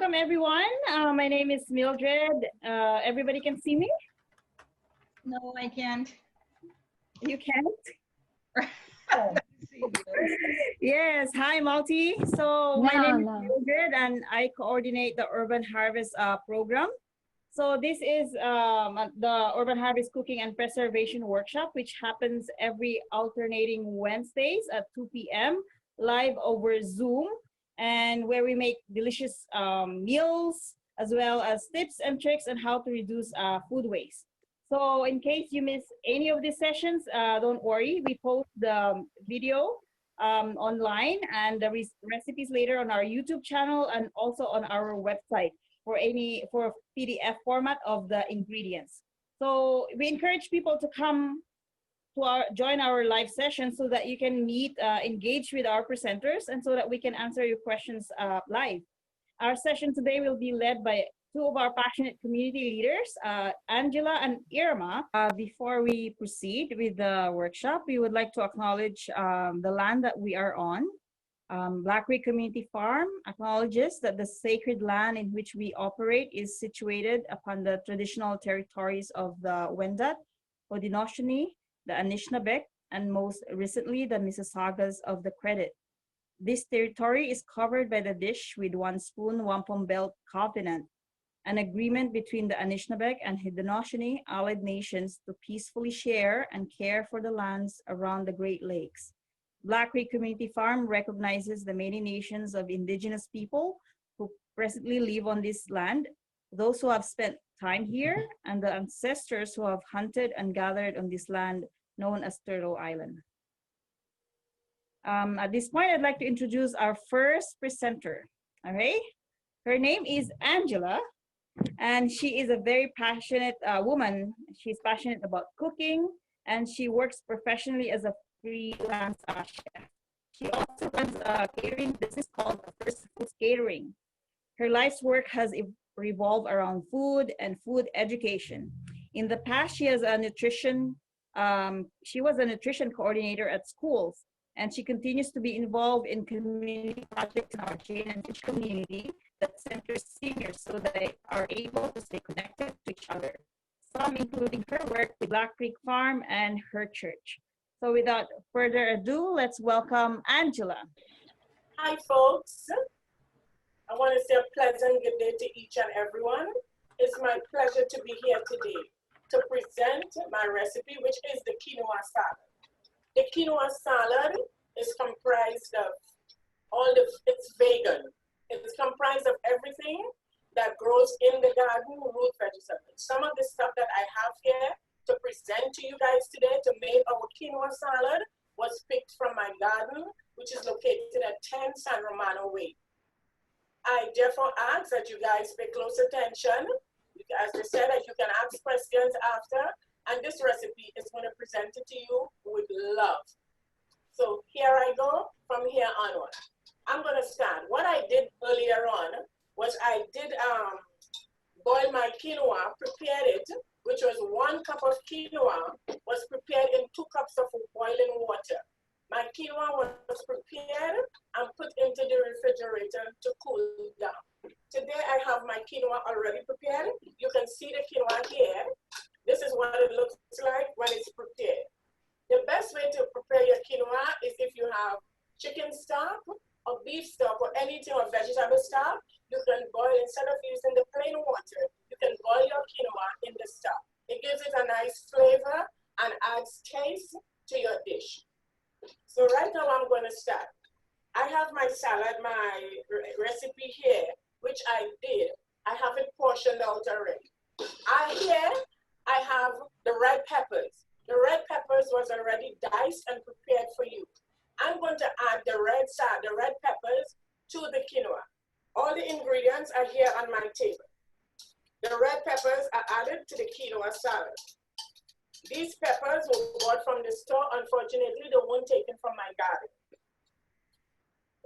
Welcome, everyone. My name is Mildred. Everybody can see me? No, I can't. You can't? Oh. Yes. Hi, Malti. So my name is Mildred, and I coordinate the Urbanharvest program. So this is the Urbanharvest Cooking and Preservation Workshop, which happens every alternating Wednesdays at 2 p.m. live over Zoom, and where we make delicious meals as well as tips and tricks on how to reduce food waste. So in case you miss any of these sessions, don't worry. We post the video online and the recipes later on our YouTube channel and also on our website for PDF format of the ingredients. So we encourage people to come to join our live session so that you can meet, engage with our presenters, and so that we can answer your questions live. Our session today will be led by two of our passionate community leaders, Angela and Erma. Before we proceed with the workshop, we would like to acknowledge the land that we are on. Black Creek Community Farm acknowledges that the sacred land in which we operate is situated upon the traditional territories of the Wendat, Haudenosaunee, the Anishinaabeg, and most recently the Mississaugas of the Credit. This territory is covered by the Dish with One Spoon Wampum Belt Covenant, an agreement between the Anishinaabeg and Haudenosaunee allied nations to peacefully share and care for the lands around the Great Lakes. Black Creek Community Farm recognizes the many nations of indigenous people who presently live on this land, those who have spent time here, and the ancestors who have hunted and gathered on this land known as Turtle Island. At this point, I'd like to introduce our first presenter. All right, her name is Angela, and she is a very passionate woman. She's passionate about cooking, and she works professionally as a freelance chef. She also runs a catering business called First Foods Catering. Her life's work has revolved around food and food education. In the past, she was a nutrition coordinator at schools, and she continues to be involved in community projects in our Jane and Finch community that centers seniors so that they are able to stay connected to each other. Some including her work with Black Creek Farm and her church. So without further ado, let's welcome Angela. Hi, folks. I want to say a pleasant good day to each and everyone. It's my pleasure to be here today to present my recipe, which is the quinoa salad. The quinoa salad is comprised of it's vegan. It's comprised of everything that grows in the garden, root vegetables. Some of the stuff that I have here to present to you guys today to make our quinoa salad was picked from my garden, which is located at 10 Sanromanoway. I therefore ask that you guys pay close attention. As I said, that you can ask questions after, and this recipe is going to present it to you with love. So here I go from here onward. I'm going to start. What I did earlier on was I did boil my quinoa, prepared it, which was 1 cup of quinoa, was prepared in 2 cups of boiling water. My quinoa was prepared and put into the refrigerator to cool down. Today I have my quinoa already prepared. You can see the quinoa here. This is what it looks like when it's prepared. The best way to prepare your quinoa is if you have chicken stock or beef stock or anything or vegetable stock, you can boil, instead of using the plain water, you can boil your quinoa in the stock. It gives it a nice flavor and adds taste to your dish. So right now I'm going to start. I have my salad, my recipe here, which I did. I have it portioned out already. Here I have the red peppers. The red peppers was already diced and prepared for you. I'm going to add the red peppers to the quinoa. All the ingredients are here on my table. The red peppers are added to the quinoa salad. These peppers were bought from the store. Unfortunately, they weren't taken from my garden.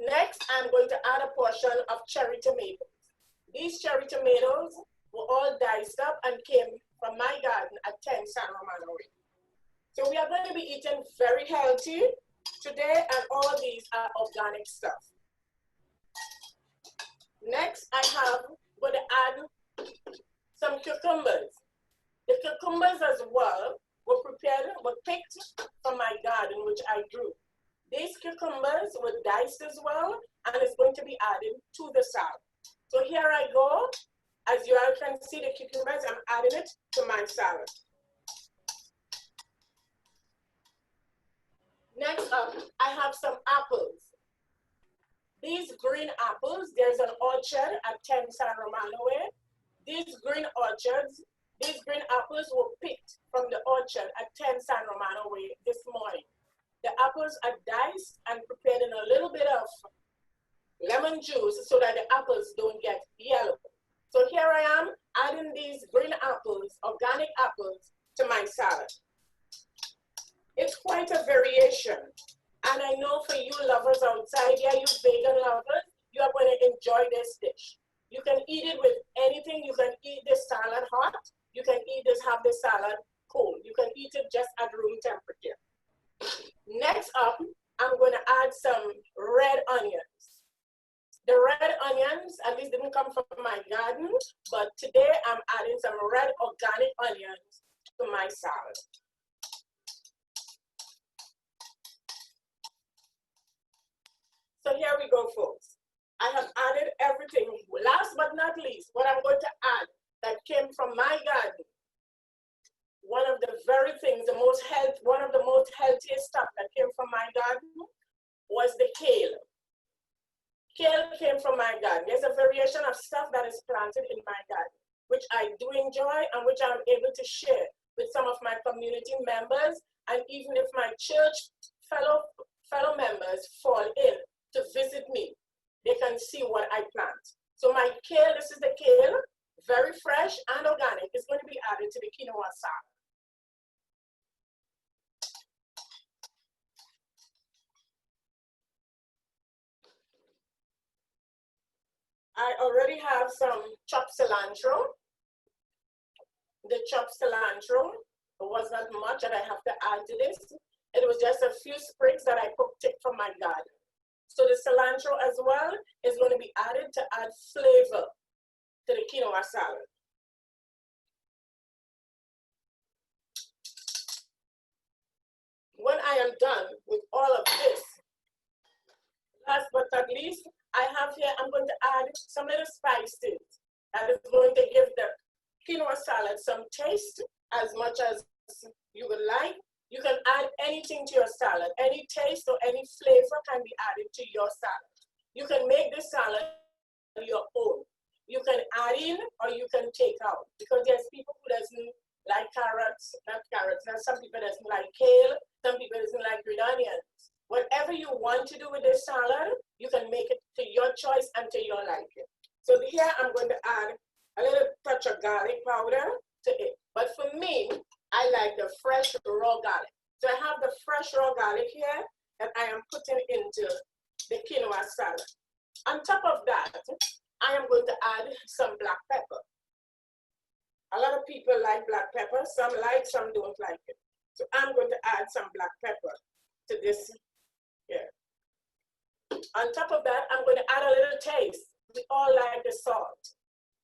Next, I'm going to add a portion of cherry tomatoes. These cherry tomatoes were all diced up and came from my garden at 10 Sanromanoway. So we are going to be eating very healthy today, and all these are organic stuff. Next, I have cucumbers as well were picked from my garden, which I grew. These cucumbers were diced as well, and it's going to be added to the salad. So here I go. As you all can see, the cucumbers, I'm adding it to my salad. Next up, I have some apples. These green apples, there's an orchard at 10 Sanromanoway. These green apples were picked from the orchard at 10 Sanromanoway this morning. The apples are diced and prepared in a little bit of lemon juice so that the apples don't get yellow. So here I am adding these green apples, organic apples, to my salad. It's quite a variation. And I know for you lovers outside here, you vegan lovers, you are going to enjoy this dish. You can eat it with anything. You can eat this salad hot. You can have this salad cold. You can eat it just at room temperature. Next up, I'm going to add some red onions. The red onions, at least didn't come from my garden, but today I'm adding some red organic onions to my salad. So here we go, folks. I have added everything. Last but not least, what I'm going to add that came from my garden, one of the most healthiest stuff that came from my garden was the kale. Kale came from my garden. There's a variation of stuff that is planted in my garden, which I do enjoy and which I'm able to share with some of my community members, and even if my church fellow members fall in to visit me, they can see what I plant. So my kale, this is the kale, very fresh and organic, is going to be added to the quinoa salad. I already have some chopped cilantro. The chopped cilantro was not much that I have to add to this. It was just a few sprigs that I picked from my garden. So the cilantro as well is going to be added to add flavor to the quinoa salad. When I am done with all of this, last but not least, I have here, I'm going to add some little spices that is going to give the quinoa salad some taste as much as you would like. You can add anything to your salad. Any taste or any flavor can be added to your salad. You can make this salad your own. You can add in or you can take out, because there's people who doesn't like carrots, not carrots. Now some people doesn't like kale, some people doesn't like green onions. Whatever you want to do with this salad, you can make it to your choice and to your liking. So here I'm going to add a little touch of garlic powder to it. But for me, I like the fresh raw garlic. So I have the fresh raw garlic here that I am putting into the quinoa salad. On top of that, I am going to add some black pepper. A lot of people like black pepper. Some like, some don't like it. So I'm going to add some black pepper to this here. On top of that, I'm going to add a little taste. We all like the salt.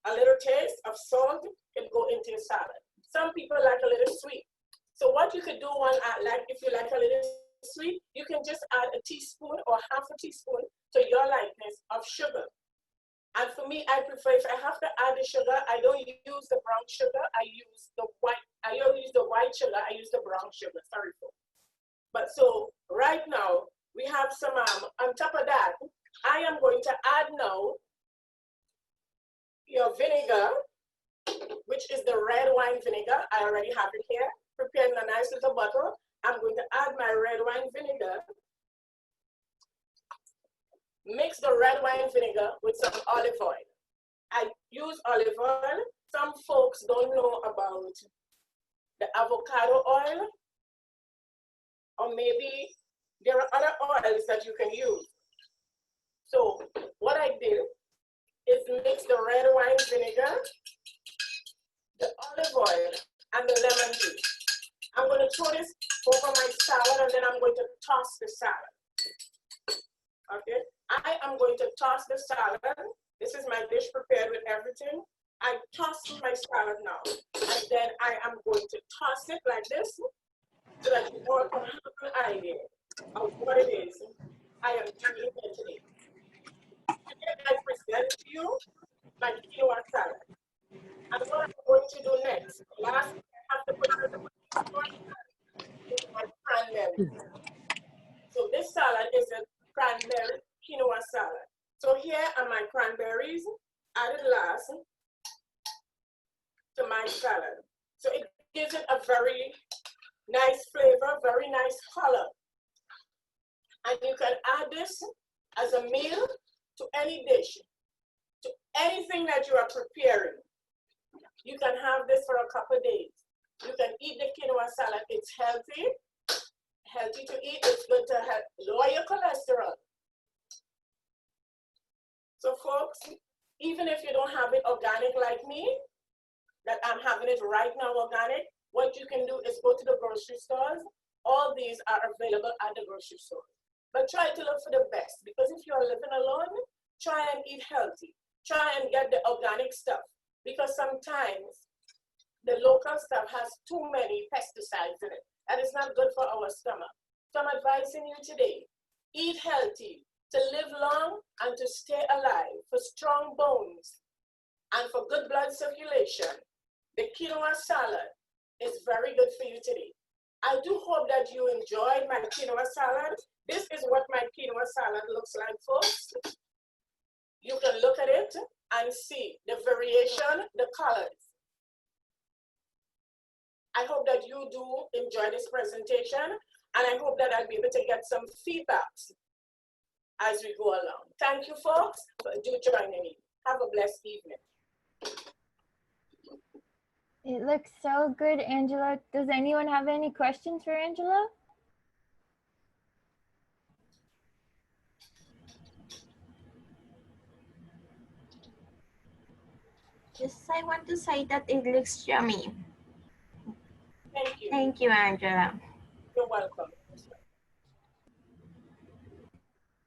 A little taste of salt can go into your salad. Some people like a little sweet. So what you could do if you like a little sweet, you can just add a teaspoon or half a teaspoon to your likeness of sugar. And for me, I prefer, if I have to add the sugar, I don't use the brown sugar. I don't use the white sugar. I use the brown sugar. Sorry, folks. But so right now, we have some, on top of that, I am going to add now your vinegar, which is the red wine vinegar. I already have it here, prepared in a nice little bottle. I'm going to add my red wine vinegar. Mix the red wine vinegar with some olive oil. I use olive oil. Some folks don't know about the avocado oil, or maybe there are other oils that you can use. So what I did is mix the red wine vinegar, the olive oil, and the lemon juice. I'm going to throw this over my salad, and then I'm going to toss the salad. Okay, I am going to toss the salad. This is my dish prepared with everything. I toss my salad now, and then I am going to toss it like this so that you all can have an idea of what it is I am doing here today. Today I present to you my quinoa salad. And what I'm going to do next, last thing I have to put is my cranberries. So this salad is a cranberry quinoa salad. So here are my cranberries added last to my salad. So it gives it a very nice flavor, very nice color. And you can add this as a meal to any dish, to anything that you are preparing. You can have this for a couple of days. You can eat the quinoa salad. It's healthy to eat. It's good to help lower your cholesterol. So folks, even if you don't have it organic like me, that I'm having it right now organic, what you can do is go to the grocery stores. All these are available at the grocery store. But try to look for the best, because if you're living alone, try and eat healthy. Try and get the organic stuff, because sometimes the local stuff has too many pesticides in it, and it's not good for our stomach. So I'm advising you today, eat healthy, to live long and to stay alive, for strong bones and for good blood circulation. The quinoa salad is very good for you today. I do hope that you enjoyed my quinoa salad. This is what my quinoa salad looks like, folks. You can look at it and see the variation, the colors. I hope that you do enjoy this presentation, and I hope that I'll be able to get some feedbacks as we go along. Thank you, folks, for joining me. Have a blessed evening. It looks so good, Angela. Does anyone have any questions for Angela? Just I want to say that it looks yummy. Thank you. Thank you, Angela. You're welcome.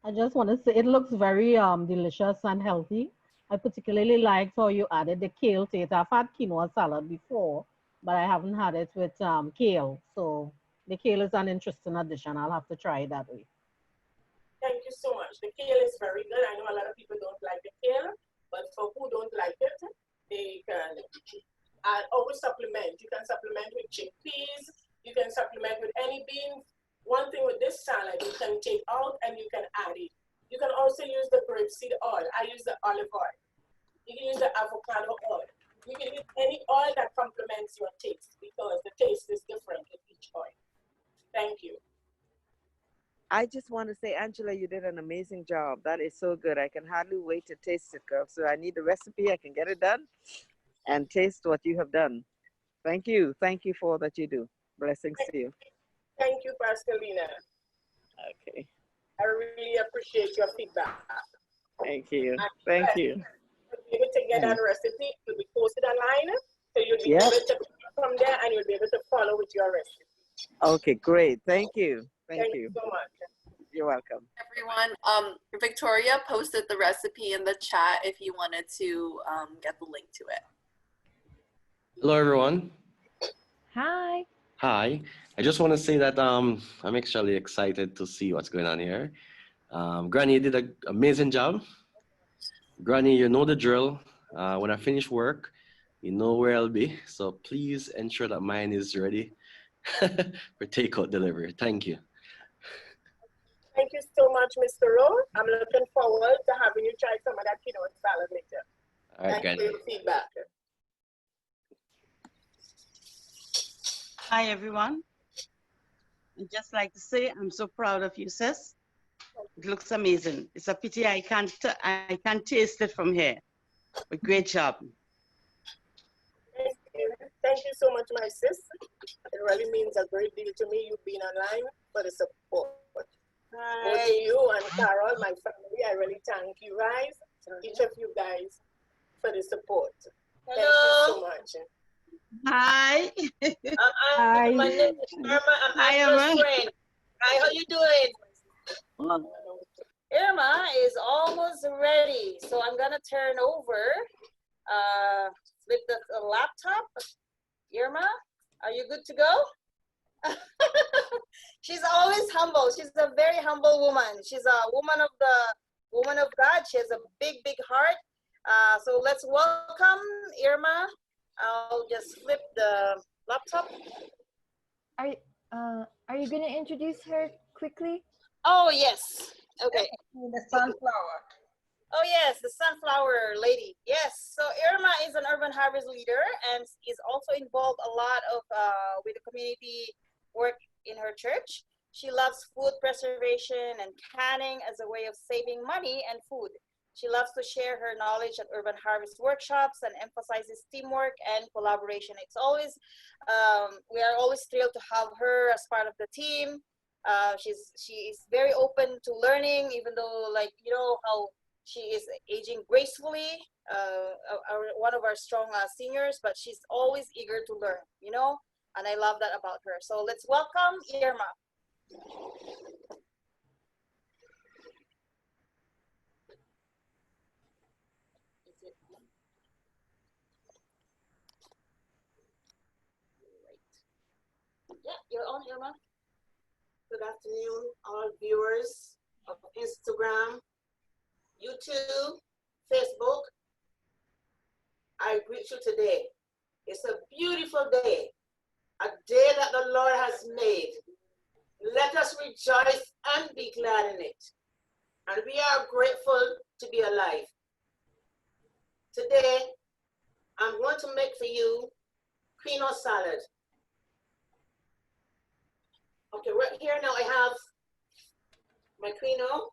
I just want to say it looks very delicious and healthy. I particularly liked how you added the kale to it. I've had quinoa salad before, but I haven't had it with kale. So the kale is an interesting addition. I'll have to try it that way. Thank you so much. The kale is very good. I know a lot of people don't like the kale, but for who don't like it, they can always supplement. You can supplement with chickpeas. You can supplement with any beans. One thing with this salad, you can take out and you can add it. You can also use the grapeseed oil. I use the olive oil. You can use the avocado oil. You can use any oil that complements your taste, because the taste is different with each oil. Thank you. I just want to say, Angela, you did an amazing job. That is so good. I can hardly wait to taste it, girl. So I need the recipe. I can get it done and taste what you have done. Thank you. Thank you for all that you do. Blessings to you. Thank you, Pascalina. Okay. I really appreciate your feedback. Thank you. Thank you. You'll be able to get that recipe. It will be posted online. So you'll be able to from there, and you'll be able to follow with your recipe. Okay, great. Thank you. Thank you so much. You're welcome. Everyone, Victoria posted the recipe in the chat if you wanted to get the link to it. Hello, everyone. Hi. Hi. I just want to say that I'm actually excited to see what's going on here. Granny, you did an amazing job. Granny, you know the drill. When I finish work, you know where I'll be. So please ensure that mine is ready for takeout delivery. Thank you. Thank you so much, Mr. Rowe. I'm looking forward to having you try some of that quinoa salad later. All right, Thank you for your feedback. Hi, everyone. I'd just like to say I'm so proud of you, sis. It looks amazing. It's a pity I can't taste it from here. But great job. Thank you. Thank you so much, my sis. It really means a great deal to me, you being online, for the support. Both you and Carol, my family, I really thank you guys, each of you guys, for the support. Thank you so much. Hi. Hi. My name is Erma. I'm Hi, Angela's Erma. friend. Hi, how you doing? Irma is almost ready, so I'm gonna turn over good to go? She's always humble. She's a very humble woman. She's a woman of God. She has a big, big heart. So let's welcome Irma. I'll just flip the laptop. Are you gonna introduce her quickly? Oh yes. Okay. The sunflower. Oh yes, the sunflower lady. Yes. So Irma is an Urbanharvest leader and is also involved a lot of with the community work in her church. She loves food preservation and canning as a way of saving money and food. She loves to share her knowledge at Urbanharvest workshops and emphasizes teamwork and collaboration. It's always, we are always thrilled to have her as part of the team. She is very open to learning, even though, like, you know how she is aging gracefully, one of our strong seniors, but she's always eager to learn, you know, and I love that about her. So let's welcome Irma. Yeah, you're on, Irma. Good afternoon, all viewers of Instagram, YouTube, Facebook. I greet you today. It's a beautiful day, a day that the Lord has made. Let us rejoice and be glad in it. And we are grateful to be alive. Today, I'm going to make for you quinoa salad. Okay, right here now I have my quinoa.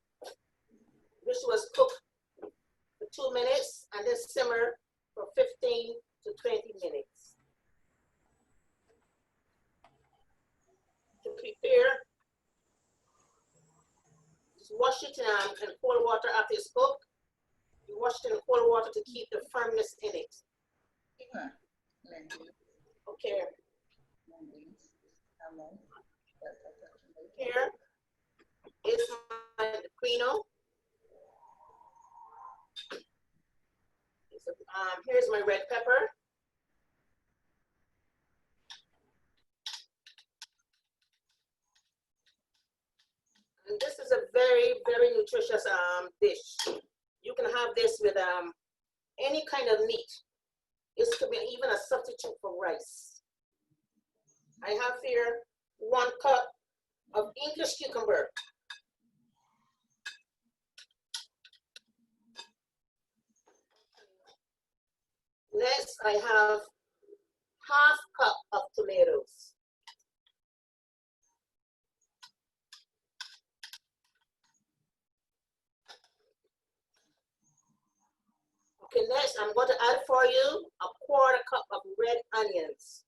This was cooked for 2 minutes and then simmer for 15 to 20 minutes. To prepare, just wash it in cold water after it's cooked. You wash it in cold water to keep the firmness in it. Okay. Here is my quinoa. Here's my red pepper. And this is a very, very nutritious dish. You can have this with any kind of meat. This could be even a substitute for rice. I have here 1 cup of English cucumber. Next, I have 1/2 cup of tomatoes. Okay, next, I'm going to add for you 1/4 cup of red onions.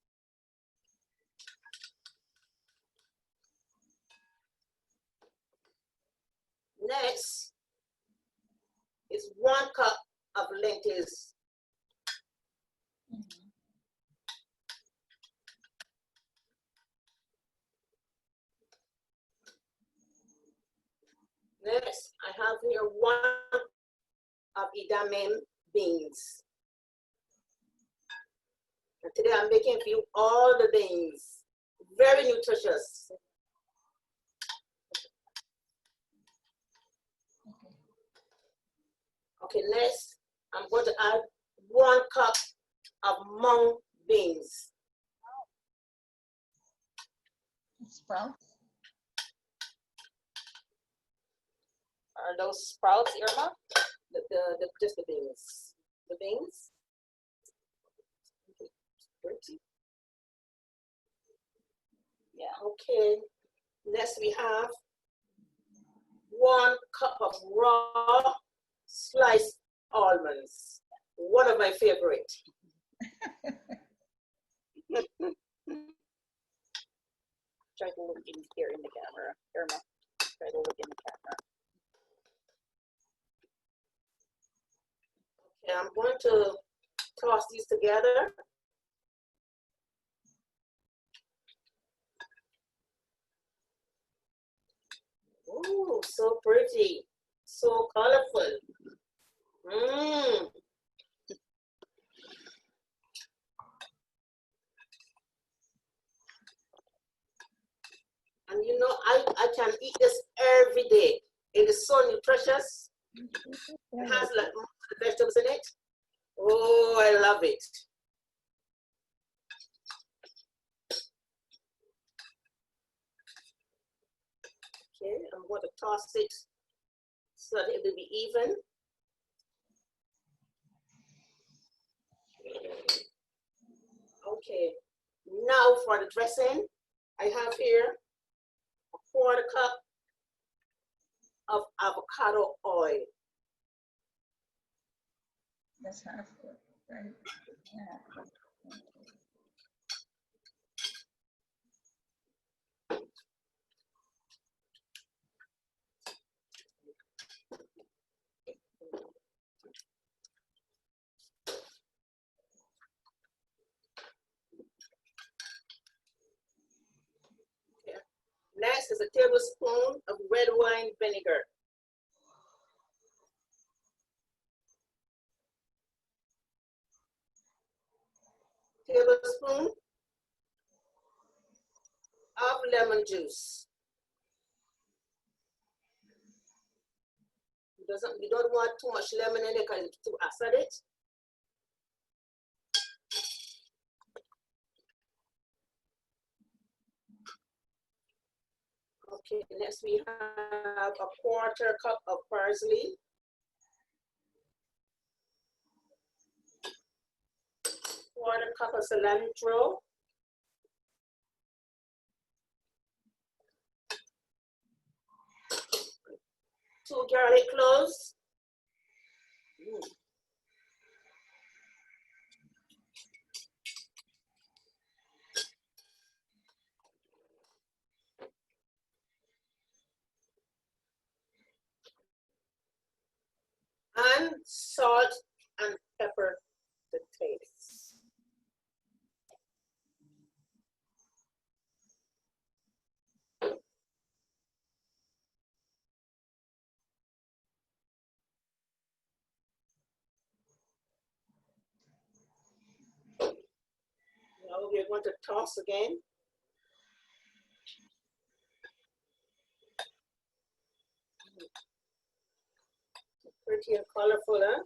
Next is 1 cup of lentils. Next, I have here 1 of edamame beans. And today I'm making for you all the beans. Very nutritious. Okay, next, I'm going to add 1 cup of mung beans. Sprouts? Are those sprouts, Irma? Just the beans. The beans? Yeah, okay. Next we have 1 cup of raw sliced almonds. One of my favorite. Try to look in here in the camera, Irma. Try to look in the camera. Okay, I'm going to toss these together. Ooh, so pretty, so colorful. Mmm. I can eat this every day. It is so nutritious. It has like most of the vegetables in it. Oh, I love it. Okay, I'm going to toss it so that it will be even. Okay, now for the dressing, I have here a 1/4 cup of avocado oil. That's half good, right? Yeah. Next is a tablespoon of red wine vinegar. Tablespoon of lemon juice. You don't want too much lemon in it because it's too acidic. Okay, next we have a 1/4 cup of parsley. 1/4 cup of cilantro. 2 garlic cloves. And salt and pepper to taste. Now we're going to toss again. Pretty and colorful, huh?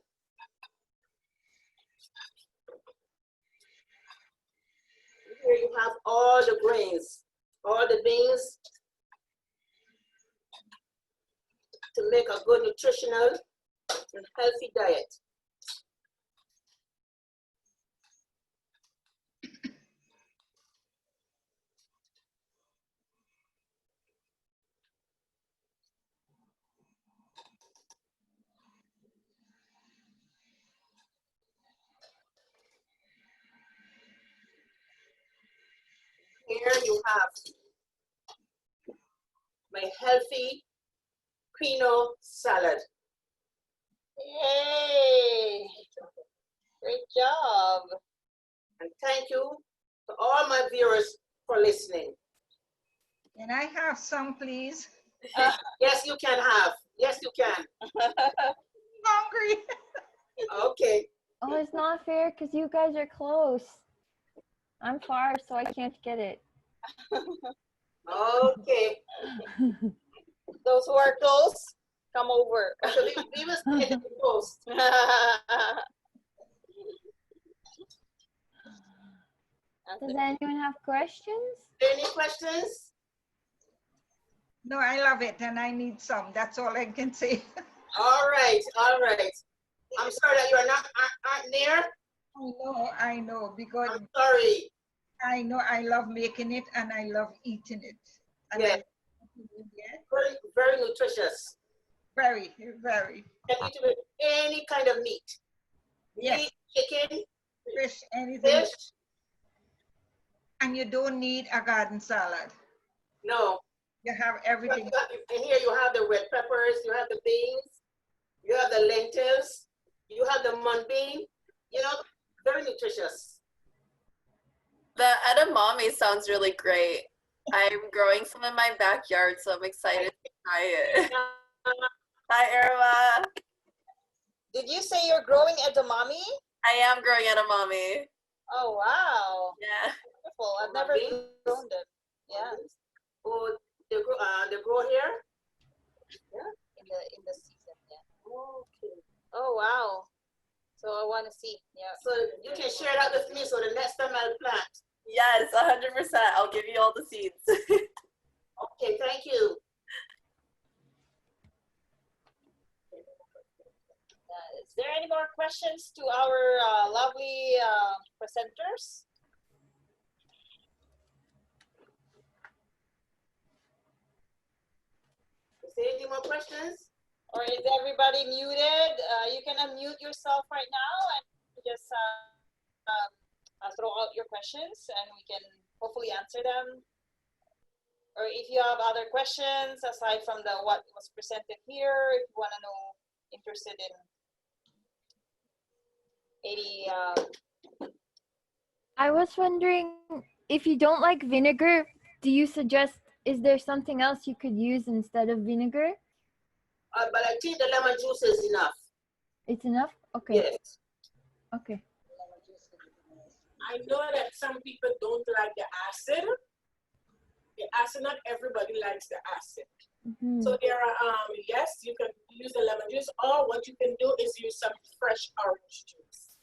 Here you have all the grains, all the beans to make a good nutritional and healthy diet. Here you have my healthy Quinoa salad. Yay! Great job. And thank you to all my viewers for listening. Can I have some, please? Yes, you can have. Yes, you can. Hungry. Okay. Oh, it's not fair because you guys are close. I'm far, so I can't get it. Okay. Those who are close, come over. So we will stay at the post. Does anyone have questions? Any questions? No, I love it and I need some. That's all I can say. All right, all right. I'm sorry that you are not aren't near. I know, because I'm sorry. I know I love making it and I love eating it. And Yeah. Very, very nutritious. Very, very. You can eat it with any kind of meat. Yes. Meat, chicken, Fish, anything. fish. And you don't need a garden salad. No. You have everything. And here you have the red peppers, you have the beans, you have the lentils, you have the mung bean. You know, very nutritious. The edamame sounds really great. I'm growing some in my backyard, so I'm excited to try it. Hi, Erma. Did you say you're growing edamame? I am growing edamame. Oh, wow. Yeah. Beautiful. I've never grown them. Yeah. Oh, they grow here. Yeah, in the season. Yeah. Okay. Oh wow. So I want to see. Yeah. So you can share that with me. So the next time I'll plant. Yes, 100%. I'll give you all the seeds. Okay, thank you. Is there any more questions to our lovely presenters? Is there any more questions? Or is everybody muted? You can unmute yourself right now and just throw out your questions and we can hopefully answer them. Or if you have other questions aside from what was presented here, if you want to know, interested in any. I was wondering, if you don't like vinegar, do you suggest, is there something else you could use instead of vinegar? But I think the lemon juice is enough. It's enough? Okay. Yes. Okay. I know that some people don't like the acid. The acid, not everybody likes the acid. Mm-hmm. So there are, yes, you can use the lemon juice, or what you can do is use some fresh orange juice.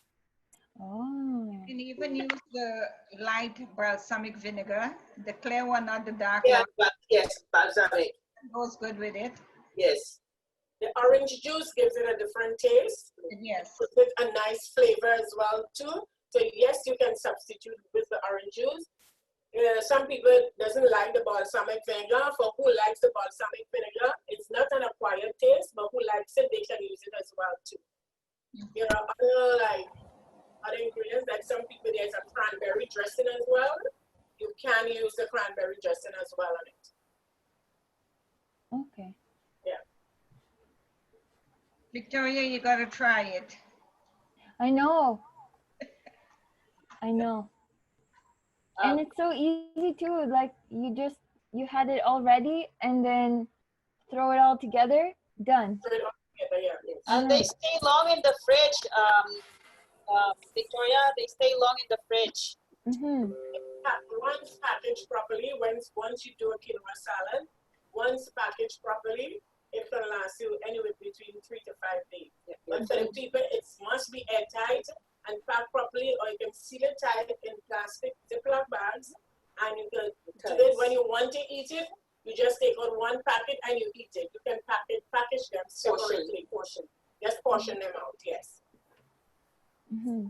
Oh. You can even use the light balsamic vinegar, the clear one, not the dark Yeah, one. but yes, balsamic. Goes good with it. Yes. The orange juice gives it a different taste. Yes. With a nice flavor as well too. So yes, you can substitute with the orange juice. Some people doesn't like the balsamic vinegar. For who likes the balsamic vinegar, it's not an acquired taste, but who likes it, they can use it as well too. There are other ingredients, like some people, there's a cranberry dressing as well. You can use the cranberry dressing as well on it. Okay. Yeah. Victoria, you gotta try it. I know. I know. And it's so easy too. Like you had it all ready and then throw it all together, done. And they stay long in the fridge, Victoria. They stay long in the fridge. Mm-hmm. Once packaged properly, once you do a quinoa salad, once packaged properly, it can last you anywhere between 3 to 5 days. Yeah. But for the people, it must be airtight and packed properly, or you can seal it tight in plastic Ziploc bags, and you can do it when you want to eat it. You just take out one packet and you eat it. You can package them separately. Just portion them out. Yes. Mm-hmm.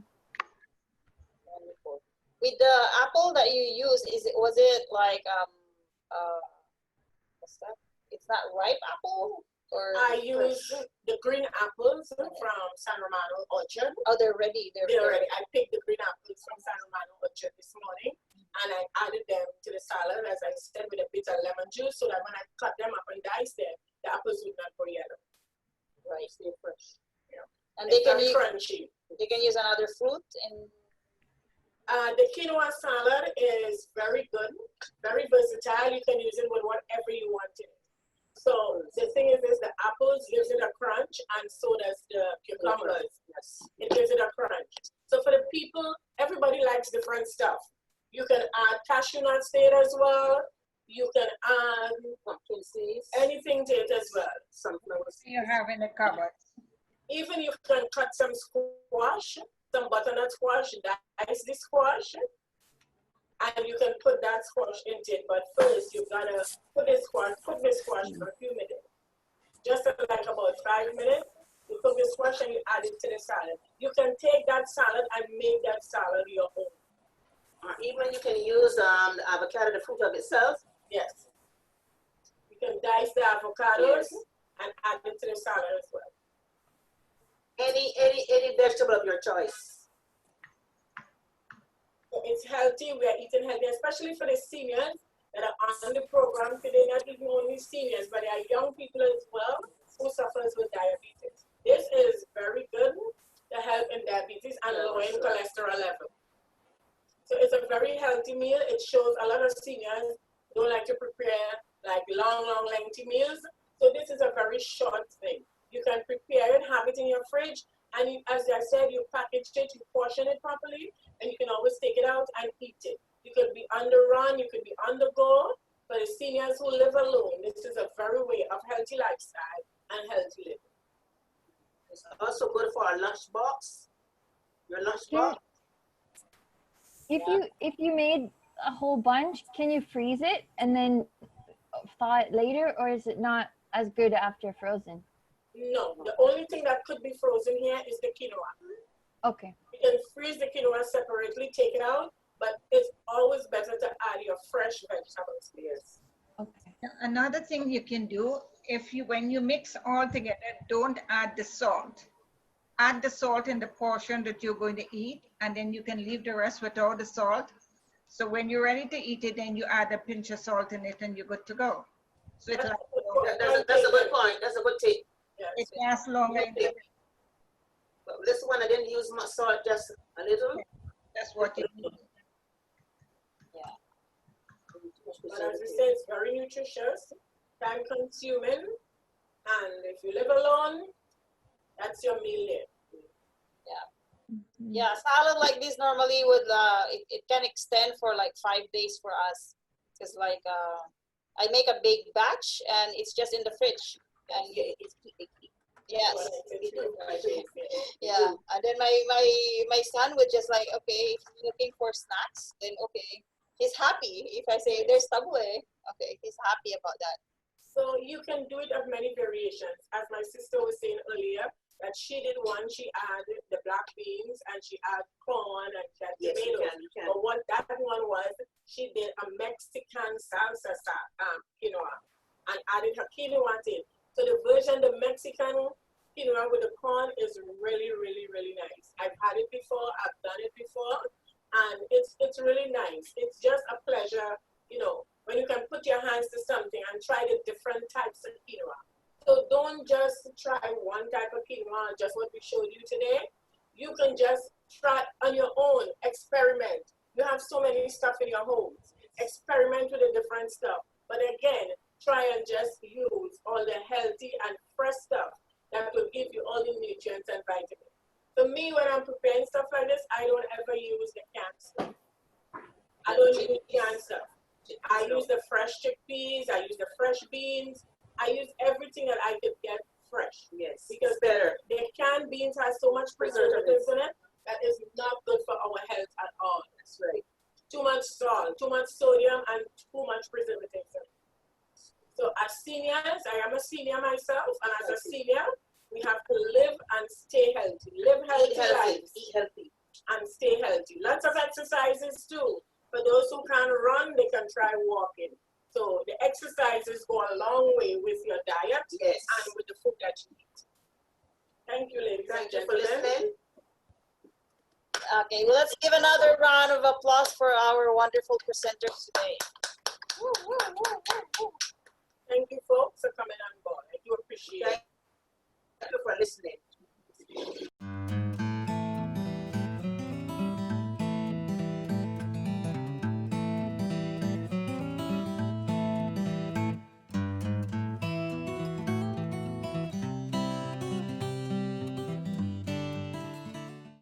Wonderful. With the apple that you use, was it like what's that? It's not ripe apple, or I use the green apples from Sanromanoway orchard. Oh, they're ready. They're ready. I picked the green apples from Sanromanoway orchard this morning, and I added them to the salad, as I said, with a bit of lemon juice, so that when I cut them up and dice them, the apples would not go yellow. Right, stay fresh. Yeah. And they can use crunchy. They can use another fruit in. The quinoa salad is very good, very versatile. You can use it with whatever you want in it. So the thing is the apples gives it a crunch, and so does the cucumbers. Yes, it gives it a crunch. So for the people, everybody likes different stuff. You can add cashew nuts to it as well. You can add pumpkin seeds, anything to it as well. Sunflower seeds. You have in the cupboard. Even you can cut some squash, some butternut squash, dice the squash, and you can put that squash into it. But first, you gotta put the squash for a few minutes. Just like about 5 minutes, you cook the squash and you add it to the salad. You can take that salad and make that salad your own. Even you can use the avocado, the fruit of itself. Yes. You can dice the avocados and add it to the salad as well. Any vegetable of your choice. So it's healthy. We are eating healthy, especially for the seniors that are on the program today. Not even only seniors, but there are young people as well who suffers with diabetes. This is very good to help in diabetes and lowering cholesterol level. So it's a very healthy meal. It shows a lot of seniors don't like to prepare like long, lengthy meals. So this is a very short thing. You can prepare it, have it in your fridge, and you, as I said, you package it, you portion it properly, and you can always take it out and eat it. You could be on the run, you could be on the go. For the seniors who live alone, this is a very way of healthy lifestyle and healthy living. It's also good for a lunchbox. Your lunchbox. If you made a whole bunch, can you freeze it and then thaw it later, or is it not as good after frozen? No, the only thing that could be frozen here is the quinoa. Okay. You can freeze the quinoa separately, take it out, but it's always better to add your fresh vegetables. Yes. Okay. Another thing you can do, when you mix all together, don't add the salt. Add the salt in the portion that you're going to eat, and then you can leave the rest without the salt. So when you're ready to eat it, then you add a pinch of salt in it and you're good to go. So it's That's a good point. That's a good tip. It lasts longer. But this one I didn't use much salt, just a little. That's what you need. Yeah. But as we say, it's very nutritious, time consuming, and if you live alone, that's your meal there. Yeah. Yeah, salad like this normally would it can extend for like 5 days for us. Because like I make a big batch and it's just in the fridge. And yes. Yeah. And then my son would just like, okay, if he's looking for snacks, then okay. He's happy. If I say there's tabule, okay, he's happy about that. So you can do it of many variations. As my sister was saying earlier, that she did one, she added the black beans and she added corn and she had tomatoes. You can. But what that one was, she did a Mexican salsa quinoa and added her quinoa to it. So the Mexican quinoa with the corn is really, really, really nice. I've had it before, I've done it before, and it's really nice. It's just a pleasure, when you can put your hands to something and try the different types of quinoa. So don't just try one type of quinoa, just what we showed you today. You can just try on your own, experiment. You have so many stuff in your homes. Experiment with the different stuff. But again, try and just use all the healthy and fresh stuff that will give you all the nutrients and vitamins. For me, when I'm preparing stuff like this, I don't ever use the canned stuff. I don't use canned stuff. I use the fresh chickpeas, I use the fresh beans, I use everything that I could get fresh. Yes. Because the canned beans has so much preservatives in it that is not good for our health at all. That's right. Too much salt, too much sodium, and too much preservatives in it. So as seniors, I am a senior myself, and as a senior, we have to live and stay healthy. Live healthy lives. Eat healthy. And stay healthy. Lots of exercises too. For those who can't run, they can try walking. So the exercises go a long way with your diet and with the food that you eat. Thank you, ladies and gentlemen. Okay, well, let's give another round of applause for our wonderful presenters today. Woo, woo, woo, woo, woo.